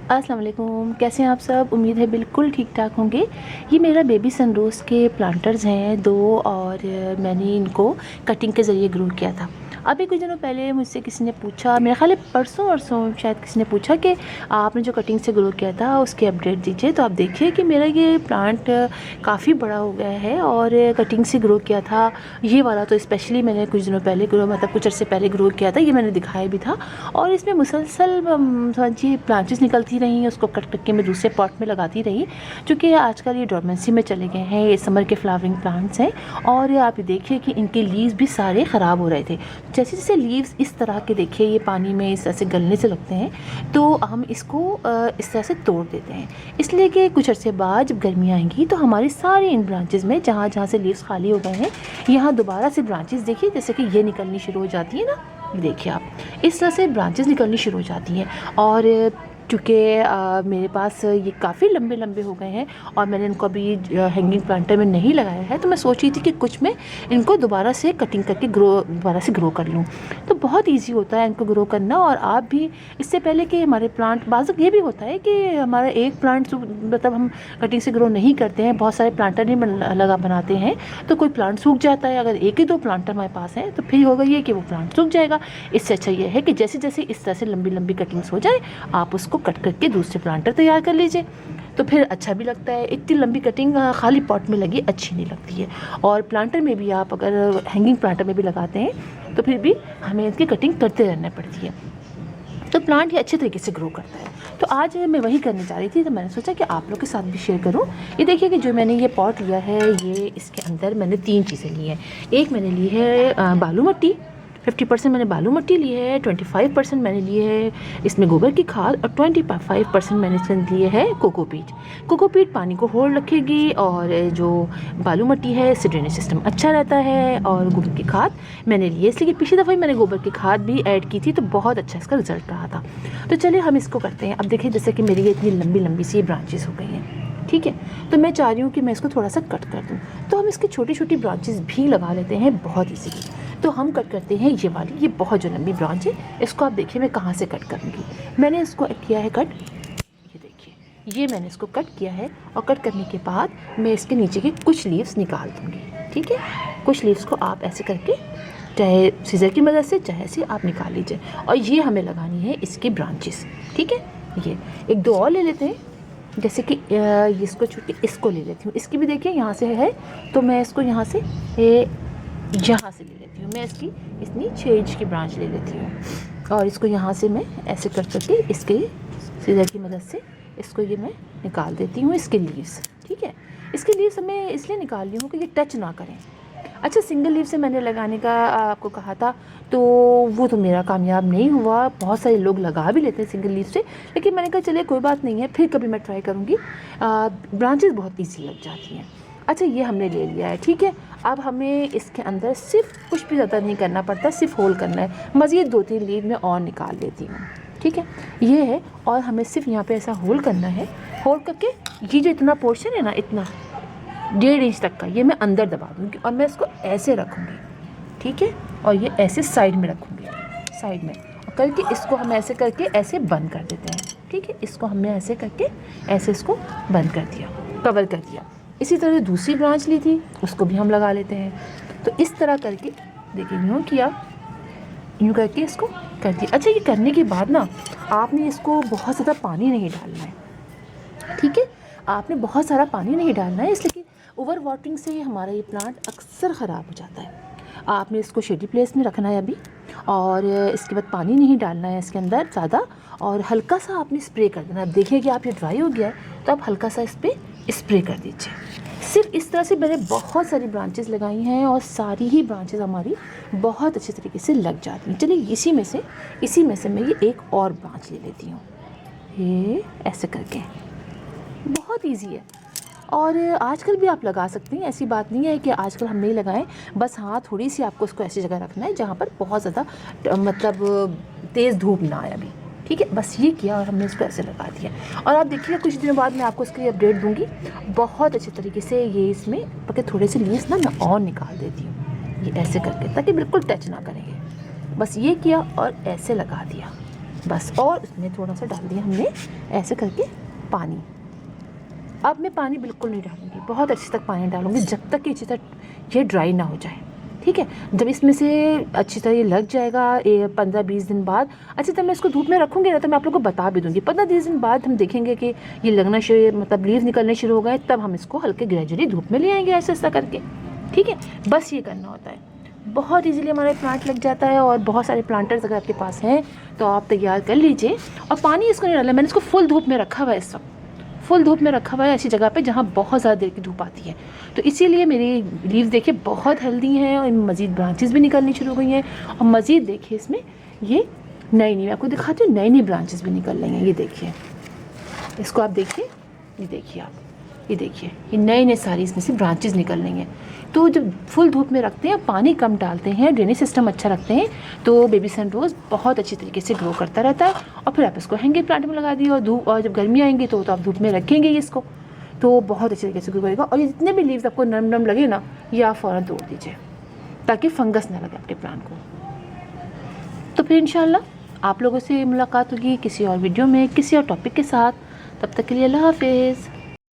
अस्सलाम वालेकुम, कैसे हैं आप सब। उम्मीद है बिल्कुल ठीक ठाक होंगे। ये मेरा बेबी सनरोज़ के प्लांटर्स हैं 2 और मैंने इनको कटिंग के ज़रिए ग्रो किया था। अभी कुछ दिनों पहले मुझसे किसी ने पूछा, मेरा ख़्याल है परसों शायद किसी ने पूछा कि आपने जो कटिंग से ग्रो किया था उसकी अपडेट दीजिए। तो आप देखिए कि मेरा ये प्लांट काफ़ी बड़ा हो गया है और कटिंग से ग्रो किया था। ये वाला तो स्पेशली मैंने कुछ दिनों पहले कुछ अर्से पहले ग्रो किया था, ये मैंने दिखाया भी था। और इसमें मुसलसल समझिए ब्रांचेस निकलती रही, उसको कट करके मैं दूसरे पॉट में लगाती रही। चूँकि आजकल ये डोरमेंसी में चले गए हैं, ये समर के फ्लावरिंग प्लांट्स हैं। और आप देखिए कि इनके लीव्स भी सारे ख़राब हो रहे थे। जैसे जैसे लीव्स इस तरह के देखिए ये पानी में इस तरह से गलने से लगते हैं, तो हम इसको इस तरह से तोड़ देते हैं। इसलिए कि कुछ अर्से बाद जब गर्मी आएंगी तो हमारी सारी इन ब्रांचेस में जहाँ जहाँ से लीव्स खाली हो गए हैं, यहाँ दोबारा से ब्रांचेस देखिए जैसे कि ये निकलनी शुरू हो जाती है ना। देखिए आप इस तरह से ब्रांचेस निकलनी शुरू हो जाती हैं। और चूँकि मेरे पास ये काफ़ी लंबे लंबे हो गए हैं और मैंने इनको अभी हैंगिंग प्लांटर में नहीं लगाया है, तो मैं सोच रही थी कि कुछ में इनको दोबारा से कटिंग करके दोबारा से ग्रो कर लूँ। तो बहुत इजी होता है इनको ग्रो करना। और आप भी इससे पहले कि हमारे प्लांट बाज़ ये भी होता है कि हमारा एक प्लांट मतलब हम कटिंग से ग्रो नहीं करते हैं, बहुत सारे प्लांटर नहीं लगा बनाते हैं, तो कोई प्लांट सूख जाता है। अगर एक ही 2 प्लांटर हमारे पास हैं तो फिर होगा ये कि वो प्लांट सूख जाएगा। इससे अच्छा ये है कि जैसे जैसे इस तरह से लंबी लंबी कटिंग्स हो जाए, आप उसको कट करके दूसरे प्लांटर तैयार कर लीजिए, तो फिर अच्छा भी लगता है। इतनी लंबी कटिंग खाली पॉट में लगी अच्छी नहीं लगती है। और प्लांटर में भी आप अगर हैंगिंग प्लांटर में भी लगाते हैं तो फिर भी हमें इसकी कटिंग करते रहना पड़ती है, तो प्लांट ये अच्छे तरीके से ग्रो करता है। तो आज मैं वही करने जा रही थी, तो मैंने सोचा कि आप लोग के साथ भी शेयर करूं। ये देखिए कि जो मैंने ये पॉट लिया है, ये इसके अंदर मैंने 3 चीज़ें ली हैं। एक मैंने ली है बालू मिट्टी, 50% मैंने बालू मिट्टी ली है, 25% मैंने लिए है इसमें गोबर की खाद और 25% मैंने इसमें लिए है कोकोपीट। कोकोपीट पानी को होल्ड रखेगी और जो बालू मिट्टी है इससे ड्रेनेज सिस्टम अच्छा रहता है। और गोबर की खाद मैंने ली है इसलिए कि पिछली दफ़ा ही मैंने गोबर की खाद भी ऐड की थी, तो बहुत अच्छा इसका रिजल्ट रहा था। तो चलिए हम इसको करते हैं। अब देखिए जैसे कि मेरी ये इतनी लंबी लंबी सी ब्रांचेस हो गई हैं, ठीक है, तो मैं चाह रही हूँ कि मैं इसको थोड़ा सा कट कर दूँ। तो हम इसकी छोटी छोटी ब्रांचेस भी लगा लेते हैं बहुत ईजीली। तो हम कट करते हैं ये वाली, ये बहुत जो लंबी ब्रांच है, इसको आप देखिए मैं कहाँ से कट करूँगी। मैंने इसको किया है कट, ये देखिए ये मैंने इसको कट किया है। और कट करने के बाद मैं इसके नीचे की कुछ लीव्स निकाल दूँगी, ठीक है। कुछ लीव्स को आप ऐसे करके चाहे सीजर की मदद से चाहे ऐसे आप निकाल लीजिए। और ये हमें लगानी है इसकी ब्रांचेस, ठीक है। ये 1-2 और ले लेते हैं, जैसे कि इसको छुट्टी इसको ले लेती हूँ। इसकी भी देखिए यहाँ से है, तो मैं इसको यहाँ से यहाँ से ले लेती हूँ। मैं इसकी इतनी 6 इंच की ब्रांच ले लेती हूँ और इसको यहाँ से मैं ऐसे कर करके इसके सीजर की मदद से इसको ये मैं निकाल देती हूँ इसके लीव्स, ठीक है। इसके लीव्स मैं इसलिए निकाल रही हूँ कि ये टच ना करें। अच्छा, सिंगल लीव से मैंने लगाने का आपको कहा था, तो वो तो मेरा कामयाब नहीं हुआ। बहुत सारे लोग लगा भी लेते हैं सिंगल लीव से, लेकिन मैंने कहा चलिए कोई बात नहीं है, फिर कभी मैं ट्राई करूँगी। ब्रांचेस बहुत ईजी लग जाती हैं। अच्छा, ये हमने ले लिया है, ठीक है। अब हमें इसके अंदर सिर्फ कुछ भी ज़्यादा नहीं करना पड़ता, सिर्फ होल करना है। मज़ीद 2-3 लीव मैं और निकाल लेती हूँ, ठीक है। ये है, और हमें सिर्फ यहाँ पे ऐसा होल करना है। होल करके ये जो इतना पोर्शन है ना, इतना 1.5 इंच तक का, ये मैं अंदर दबा दूँगी और मैं इसको ऐसे रखूँगी, ठीक है। और ये ऐसे साइड में रखूँगी, साइड में, और करके इसको हम ऐसे करके ऐसे बंद कर देते हैं, ठीक है। इसको हमने ऐसे करके ऐसे इसको बंद कर दिया, कवर कर दिया। इसी तरह दूसरी ब्रांच ली थी, उसको भी हम लगा लेते हैं। तो इस तरह करके देखिए यूँ किया, यूँ करके इसको कर दिया। अच्छा, ये करने के बाद ना आपने इसको बहुत ज़्यादा पानी नहीं डालना है, ठीक है। आपने बहुत सारा पानी नहीं डालना है, इसलिए कि ओवर वाटरिंग से हमारा ये प्लांट अक्सर ख़राब हो जाता है। आपने इसको शेडी प्लेस में रखना है अभी, और इसके बाद पानी नहीं डालना है इसके अंदर ज़्यादा, और हल्का सा आपने स्प्रे कर देना। अब देखिए कि आप ये ड्राई हो गया है, तो आप हल्का सा इस पर स्प्रे कर दीजिए। सिर्फ इस तरह से मैंने बहुत सारी ब्रांचेस लगाई हैं और सारी ही ब्रांचेस हमारी बहुत अच्छे तरीके से लग जाती हैं। चलिए इसी में से मैं ये एक और ब्रांच ले लेती हूँ, ये ऐसे करके। बहुत इजी है, और आजकल भी आप लगा सकते हैं, ऐसी बात नहीं है कि आजकल हम नहीं लगाएं। बस हाँ, थोड़ी सी आपको उसको ऐसी जगह रखना है जहाँ पर बहुत ज़्यादा मतलब तेज़ धूप ना आए अभी, ठीक है। बस ये किया और हमने इसको ऐसे लगा दिया। और आप देखिए कुछ दिनों बाद मैं आपको इसकी अपडेट दूंगी बहुत अच्छे तरीके से। ये इसमें पके थोड़े से लीव्स ना मैं और निकाल देती हूँ, ये ऐसे करके, ताकि बिल्कुल टच ना करेंगे। बस ये किया और ऐसे लगा दिया, बस। और उसमें थोड़ा सा डाल दिया हमने ऐसे करके पानी। अब मैं पानी बिल्कुल नहीं डालूँगी, बहुत अच्छे तक पानी डालूँगी जब तक कि अच्छी तरह ये ड्राई ना हो जाए, ठीक है। जब इसमें से अच्छी तरह ये लग जाएगा 15-20 दिन बाद, अच्छी तरह मैं इसको धूप में रखूँगी ना, तो मैं आप लोगों को बता भी दूँगी। 15-20 दिन बाद हम देखेंगे कि ये लगना शुरू, मतलब लीव्स निकलने शुरू हो गए, तब हम इसको हल्के ग्रेजुअली धूप में ले आएंगे ऐसा ऐसा करके, ठीक है। बस ये करना होता है, बहुत ईजीली हमारा प्लांट लग जाता है। और बहुत सारे प्लांटर्स अगर आपके पास हैं तो आप तैयार कर लीजिए। और पानी इसको नहीं डालना, मैंने इसको फुल धूप में रखा हुआ है, इस वक्त फुल धूप में रखा हुआ है, ऐसी जगह पे जहाँ बहुत ज़्यादा देर की धूप आती है। तो इसीलिए मेरी लीव्स देखिए बहुत हेल्दी हैं और मज़ीद ब्रांचेस भी निकलनी शुरू हुई हैं। और मज़ीद देखिए इसमें ये नई नई, मैं आपको दिखाती हूँ, नई नई ब्रांचेस भी निकल रही हैं। ये देखिए, इसको आप देखिए, ये देखिए आप, ये देखिए, ये नए नए सारी इसमें से ब्रांचेस निकल रही हैं। तो जब फुल धूप में रखते हैं, पानी कम डालते हैं, ड्रेनेज सिस्टम अच्छा रखते हैं, तो बेबी सन रोज़ बहुत अच्छी तरीके से ग्रो करता रहता है। और फिर आप इसको हैंगिंग प्लांट में लगा दिए, और धूप, और जब गर्मी आएंगी तो आप धूप में रखेंगे इसको, तो बहुत अच्छी तरीके से ग्रो करेगा। और ये जितने भी लीव्स आपको नरम नरम लगे ना, ये आप फ़ौरन तोड़ दीजिए ताकि फंगस ना लगे आपके प्लांट को। तो फिर इंशाल्लाह आप लोगों से मुलाकात होगी किसी और वीडियो में, किसी और टॉपिक के साथ। तब तक के लिए अल्लाह हाफिज़।